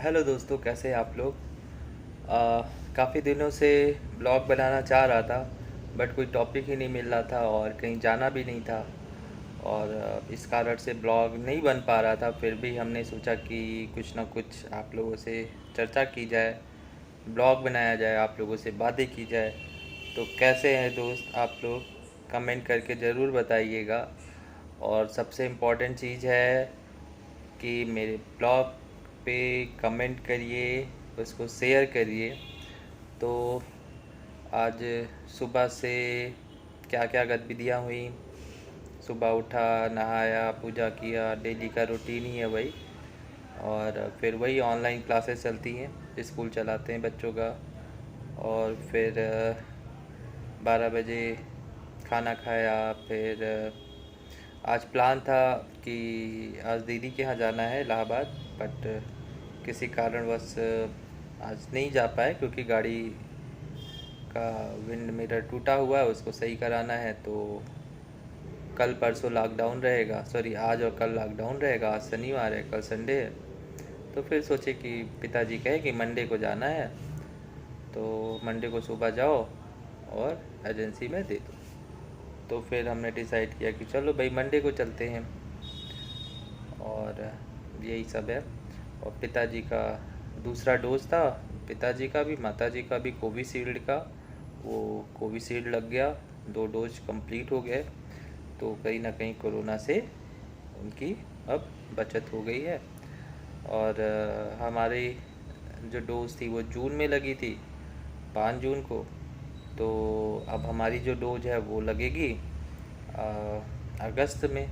Hello दोस्तों, कैसे हैं आप लोग। काफ़ी दिनों से ब्लॉग बनाना चाह रहा था, बट कोई टॉपिक ही नहीं मिल रहा था और कहीं जाना भी नहीं था। और इस कारण से ब्लॉग नहीं बन पा रहा था। फिर भी हमने सोचा कि कुछ ना कुछ आप लोगों से चर्चा की जाए, ब्लॉग बनाया जाए, आप लोगों से बातें की जाए। तो कैसे हैं दोस्त आप लोग, कमेंट करके ज़रूर बताइएगा। और सबसे इम्पोर्टेंट चीज़ है कि मेरे ब्लॉग पे कमेंट करिए, उसको शेयर करिए। तो आज सुबह से क्या क्या गतिविधियाँ हुई। सुबह उठा, नहाया, पूजा किया, डेली का रूटीन ही है वही। और फिर वही ऑनलाइन क्लासेस चलती हैं, स्कूल चलाते हैं बच्चों का। और फिर 12 बजे खाना खाया। फिर आज प्लान था कि आज दीदी के यहाँ जाना है इलाहाबाद, बट किसी कारणवश आज नहीं जा पाए क्योंकि गाड़ी का विंड मिरर टूटा हुआ है, उसको सही कराना है। तो कल परसों लॉकडाउन रहेगा, सॉरी आज और कल लॉकडाउन रहेगा। आज शनिवार है, कल संडे है। तो फिर सोचे कि पिताजी कहे कि मंडे को जाना है, तो मंडे को सुबह जाओ और एजेंसी में दे दो। तो फिर हमने डिसाइड किया कि चलो भाई मंडे को चलते हैं। और यही सब है। और पिताजी का दूसरा डोज था, पिताजी का भी माताजी का भी कोविशील्ड का, वो कोविशील्ड लग गया। 2 डोज कंप्लीट हो गए। तो कहीं ना कहीं कोरोना से उनकी अब बचत हो गई है। और हमारी जो डोज थी वो जून में लगी थी, 5 जून को। तो अब हमारी जो डोज है वो लगेगी अगस्त में।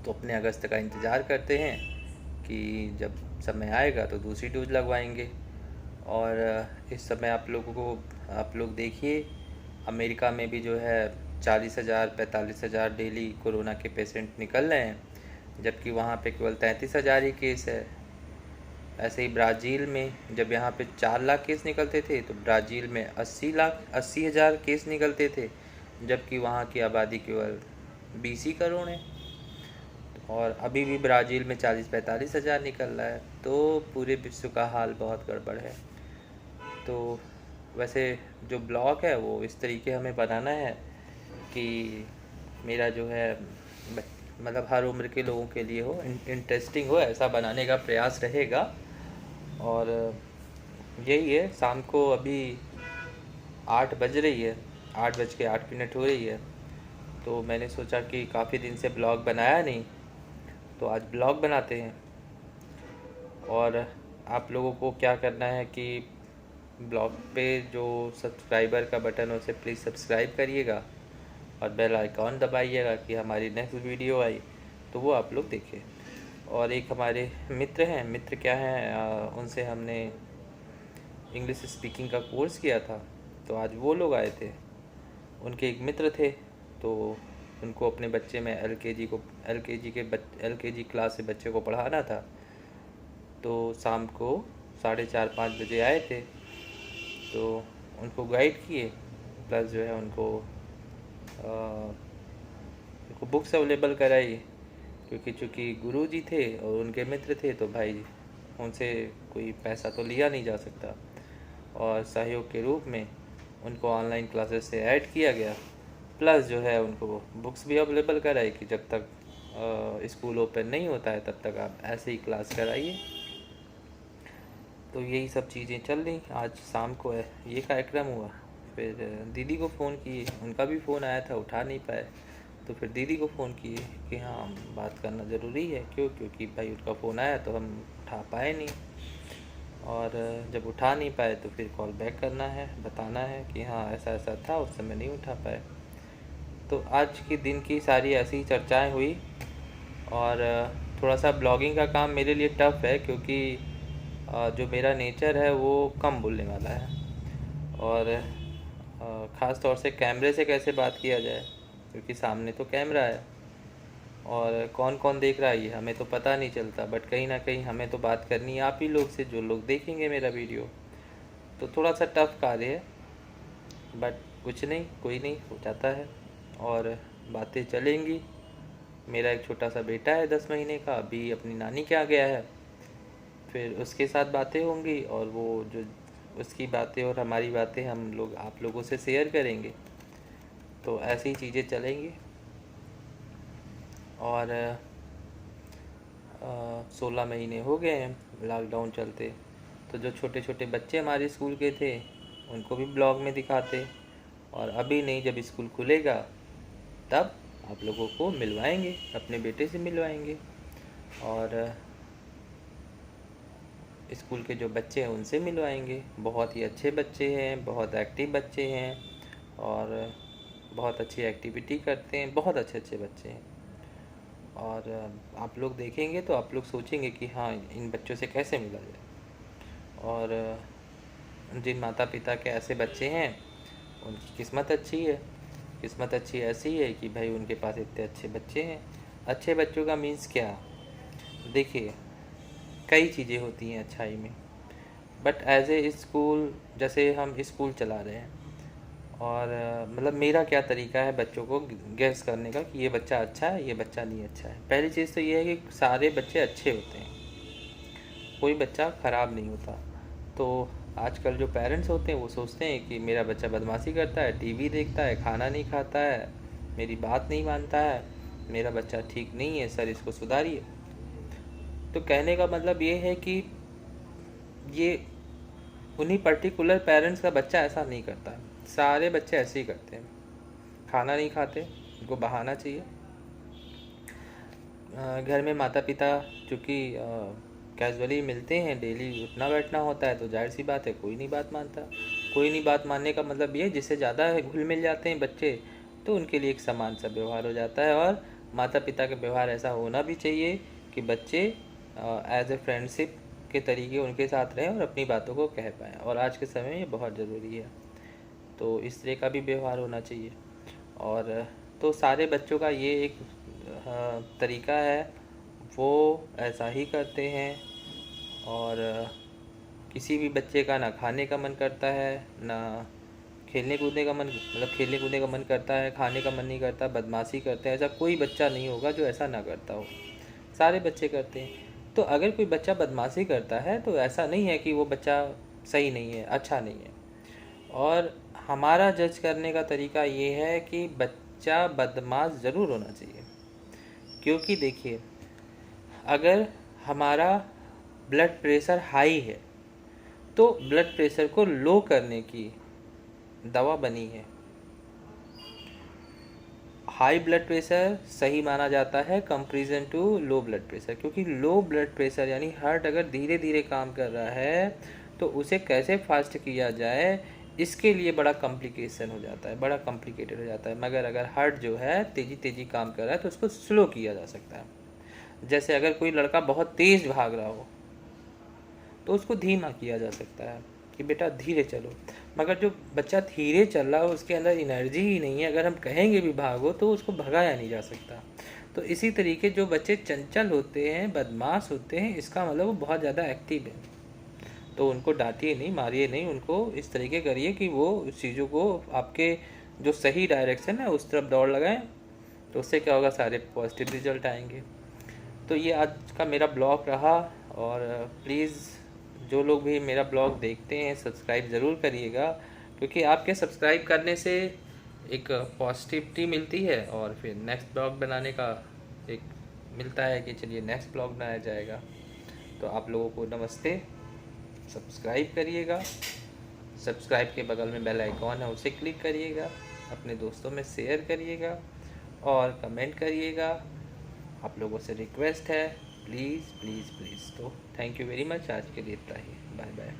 तो अपने अगस्त का इंतज़ार करते हैं कि जब समय आएगा तो दूसरी डोज लगवाएंगे। और इस समय आप लोग देखिए, अमेरिका में भी जो है 40,000 45,000 डेली कोरोना के पेशेंट निकल रहे हैं, जबकि वहाँ पे केवल 33,000 ही केस है। ऐसे ही ब्राज़ील में जब यहाँ पे 4 लाख केस निकलते थे, तो ब्राज़ील में 80,000 केस निकलते थे, जबकि वहाँ की आबादी केवल 20 ही करोड़ है। और अभी भी ब्राज़ील में 40-45 हज़ार निकल रहा है। तो पूरे विश्व का हाल बहुत गड़बड़ है। तो वैसे जो ब्लॉग है वो इस तरीके हमें बनाना है कि मेरा जो है मतलब हर उम्र के लोगों के लिए हो, इंटरेस्टिंग हो, ऐसा बनाने का प्रयास रहेगा। और यही है, शाम को अभी 8 बज रही है, 8 बज के 8 मिनट हो रही है। तो मैंने सोचा कि काफ़ी दिन से ब्लॉग बनाया नहीं, तो आज ब्लॉग बनाते हैं। और आप लोगों को क्या करना है कि ब्लॉग पे जो सब्सक्राइबर का बटन है उसे प्लीज़ सब्सक्राइब करिएगा और बेल आइकॉन दबाइएगा कि हमारी नेक्स्ट वीडियो आई तो वो आप लोग देखें। और एक हमारे मित्र हैं, मित्र क्या हैं, उनसे हमने इंग्लिश स्पीकिंग का कोर्स किया था, तो आज वो लोग आए थे। उनके एक मित्र थे, तो उनको अपने बच्चे में एलकेजी क्लास से बच्चे को पढ़ाना था। तो शाम को 4:30-5 बजे आए थे। तो उनको गाइड किए, प्लस जो है उनको बुक्स अवेलेबल कराई, क्योंकि चूँकि गुरु जी थे और उनके मित्र थे, तो भाई उनसे कोई पैसा तो लिया नहीं जा सकता। और सहयोग के रूप में उनको ऑनलाइन क्लासेस से ऐड किया गया, प्लस जो है उनको बुक्स भी अवेलेबल कराई कि जब तक स्कूल ओपन नहीं होता है तब तक आप ऐसे ही क्लास कराइए। तो यही सब चीज़ें चल रही। आज शाम को है ये कार्यक्रम हुआ। फिर दीदी को फ़ोन किए, उनका भी फ़ोन आया था, उठा नहीं पाए। तो फिर दीदी को फ़ोन किए कि हाँ बात करना ज़रूरी है। क्योंकि भाई उनका फ़ोन आया तो हम उठा पाए नहीं। और जब उठा नहीं पाए तो फिर कॉल बैक करना है, बताना है कि हाँ ऐसा ऐसा था, उस समय नहीं उठा पाए। तो आज के दिन की सारी ऐसी ही चर्चाएँ हुई। और थोड़ा सा ब्लॉगिंग का काम मेरे लिए टफ़ है, क्योंकि जो मेरा नेचर है वो कम बोलने वाला है। और ख़ास तौर से कैमरे से कैसे बात किया जाए, क्योंकि सामने तो कैमरा है और कौन कौन देख रहा है ये हमें तो पता नहीं चलता। बट कहीं ना कहीं हमें तो बात करनी है आप ही लोग से, जो लोग देखेंगे मेरा वीडियो। तो थोड़ा सा टफ कार्य है, बट कुछ नहीं, कोई नहीं, हो जाता है और बातें चलेंगी। मेरा एक छोटा सा बेटा है 10 महीने का, अभी अपनी नानी के यहाँ गया है। फिर उसके साथ बातें होंगी और वो जो उसकी बातें और हमारी बातें हम लोग आप लोगों से शेयर करेंगे। तो ऐसी ही चीज़ें चलेंगी। और 16 महीने हो गए हैं लॉकडाउन चलते, तो जो छोटे छोटे बच्चे हमारे स्कूल के थे उनको भी ब्लॉग में दिखाते, और अभी नहीं, जब स्कूल खुलेगा तब आप लोगों को मिलवाएंगे, अपने बेटे से मिलवाएंगे। और स्कूल के जो बच्चे हैं उनसे मिलवाएंगे। बहुत ही अच्छे बच्चे हैं, बहुत एक्टिव बच्चे हैं, और बहुत अच्छी एक्टिविटी करते हैं, बहुत अच्छे अच्छे बच्चे हैं। और आप लोग देखेंगे तो आप लोग सोचेंगे कि हाँ, इन बच्चों से कैसे मिला जाए। और जिन माता पिता के ऐसे बच्चे हैं उनकी किस्मत अच्छी है। किस्मत अच्छी ऐसी है कि भाई उनके पास इतने अच्छे बच्चे हैं। अच्छे बच्चों का मीन्स क्या? देखिए, कई चीज़ें होती हैं अच्छाई में, बट एज ए स्कूल, जैसे हम स्कूल चला रहे हैं, और मतलब मेरा क्या तरीका है बच्चों को गैस करने का कि ये बच्चा अच्छा है, ये बच्चा नहीं अच्छा है। पहली चीज़ तो ये है कि सारे बच्चे अच्छे होते हैं, कोई बच्चा ख़राब नहीं होता। तो आजकल जो पेरेंट्स होते हैं वो सोचते हैं कि मेरा बच्चा बदमाशी करता है, टीवी देखता है, खाना नहीं खाता है, मेरी बात नहीं मानता है, मेरा बच्चा ठीक नहीं है, सर इसको सुधारिए। तो कहने का मतलब ये है कि ये उन्हीं पर्टिकुलर पेरेंट्स का बच्चा ऐसा नहीं करता, सारे बच्चे ऐसे ही करते हैं। खाना नहीं खाते, उनको बहाना चाहिए। घर में माता पिता चूँकि कैजुअली मिलते हैं, डेली उठना बैठना होता है, तो जाहिर सी बात है कोई नहीं बात मानता। कोई नहीं बात मानने का मतलब ये, जिससे ज़्यादा घुल मिल जाते हैं बच्चे तो उनके लिए एक समान सा व्यवहार हो जाता है। और माता पिता का व्यवहार ऐसा होना भी चाहिए कि बच्चे एज ए फ्रेंडशिप के तरीके उनके साथ रहें और अपनी बातों को कह पाएँ, और आज के समय में ये बहुत ज़रूरी है। तो इस तरह का भी व्यवहार होना चाहिए। और तो सारे बच्चों का ये एक तरीका है, वो ऐसा ही करते हैं। और किसी भी बच्चे का ना खाने का मन करता है, ना खेलने कूदने का मन, मतलब खेलने कूदने का मन करता है, खाने का मन नहीं करता, बदमाशी करते हैं, ऐसा कोई बच्चा नहीं होगा जो ऐसा ना करता हो। सारे बच्चे करते हैं। तो अगर कोई बच्चा बदमाशी करता है तो ऐसा नहीं है कि वो बच्चा सही नहीं है, अच्छा नहीं है। और हमारा जज करने का तरीका ये है कि बच्चा बदमाश ज़रूर होना चाहिए। क्योंकि देखिए, अगर हमारा ब्लड प्रेशर हाई है तो ब्लड प्रेशर को लो करने की दवा बनी है। हाई ब्लड प्रेशर सही माना जाता है comparison to low blood pressure, क्योंकि लो ब्लड प्रेशर यानी हार्ट अगर धीरे धीरे काम कर रहा है तो उसे कैसे फास्ट किया जाए, इसके लिए बड़ा कॉम्प्लिकेशन हो जाता है, बड़ा कॉम्प्लिकेटेड हो जाता है। मगर अगर हार्ट जो है तेज़ी तेज़ी काम कर रहा है तो उसको स्लो किया जा सकता है। जैसे अगर कोई लड़का बहुत तेज़ भाग रहा हो तो उसको धीमा किया जा सकता है कि बेटा धीरे चलो। मगर जो बच्चा धीरे चल रहा हो उसके अंदर एनर्जी ही नहीं है, अगर हम कहेंगे भी भागो तो उसको भगाया नहीं जा सकता। तो इसी तरीके जो बच्चे चंचल होते हैं, बदमाश होते हैं, इसका मतलब वो बहुत ज़्यादा एक्टिव है। तो उनको डांटिए नहीं, मारिए नहीं, उनको इस तरीके करिए कि वो उस चीज़ों को आपके जो सही डायरेक्शन है उस तरफ दौड़ लगाएं। तो उससे क्या होगा, सारे पॉजिटिव रिजल्ट आएंगे। तो ये आज का मेरा ब्लॉग रहा। और प्लीज़ जो लोग भी मेरा ब्लॉग देखते हैं सब्सक्राइब ज़रूर करिएगा, क्योंकि आपके सब्सक्राइब करने से एक पॉजिटिविटी मिलती है और फिर नेक्स्ट ब्लॉग बनाने का एक मिलता है कि चलिए नेक्स्ट ब्लॉग बनाया जाएगा। तो आप लोगों को नमस्ते, सब्सक्राइब करिएगा। सब्सक्राइब के बगल में बेल आइकॉन है, उसे क्लिक करिएगा, अपने दोस्तों में शेयर करिएगा और कमेंट करिएगा। आप लोगों से रिक्वेस्ट है, प्लीज़ प्लीज़ प्लीज़। तो थैंक यू वेरी मच, आज के लिए इतना ही, बाय बाय।